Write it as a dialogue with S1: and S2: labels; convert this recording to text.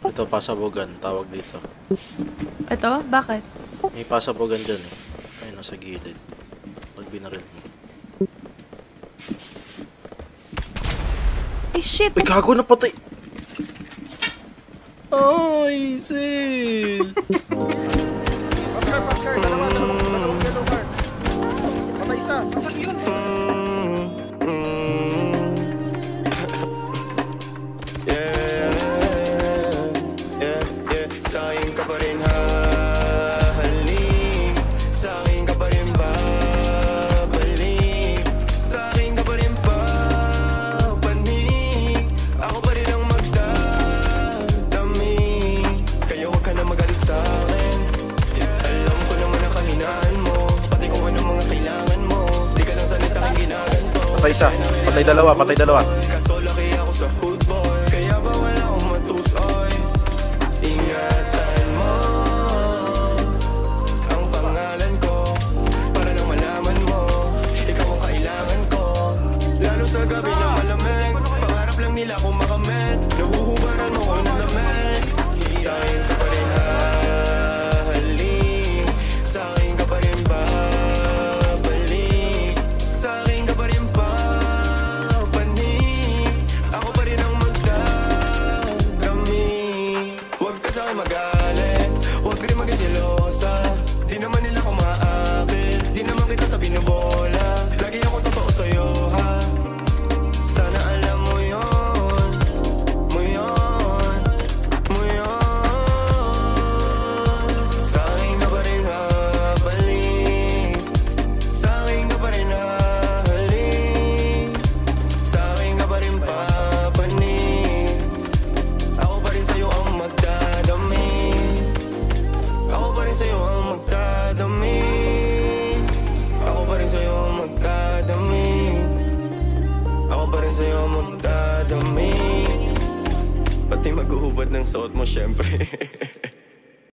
S1: Ito, pasabogan, tawag dito.
S2: Ito? Bakit?
S1: May pasabogan dyan eh. Ayun, nasa gilid. Pag binaril mo.
S2: Ay, shit!
S1: Uy, gago na patay! Ay, Sil!
S3: Oscar, dalawang yellow card. Patay isa.
S4: Sa'kin ka pa rin hahalik, sa'kin ka pa rin babalik, sa'kin ka pa rin papanik, ako pa rin ang magdadami. Kaya huwag ka na magalit sa'kin. Alam ko naman ang kahinaan mo, pati kung anong mga kailangan mo. Di ka lang sanay sa'kin ginaganto.
S1: Patay isa, patay dalawa, patay dalawa.
S4: Kaso laki ako sa food boy, kaya bawal akong matusoy. Ingatan mo ang pangalan ko, para lang malaman mo, ikaw ang kailangan ko. Lalo sa gabi na malamig, pangarap lang nila kung makamit. Nahuhubaran mo ko ng lamig. Sa'kin ka pa rin hahalik, sa'kin ka pa rin babalik, sa'kin ka pa rin papanik, ako pa rin ang magdadami. Huwag ka sa'kin magalit, huwag rin maging selosa. Di naman nila ko maakit, di naman kita sa binubola. Lagi ako totoo sa'yo, ha? Sana alam mo yun, mo yun, mo yun. Sa'kin ka pa rin habalik, sa'kin ka pa rin hahalik, sa'kin ka pa rin papanik, ako pa rin sa'yo ang magdadami, ako pa rin sa'yo ang magdadami, ako pa rin sa'yo ang magdadami, ako pa rin sa'yo ang magdadami. Pati maghuhubad ng suot mo syempre.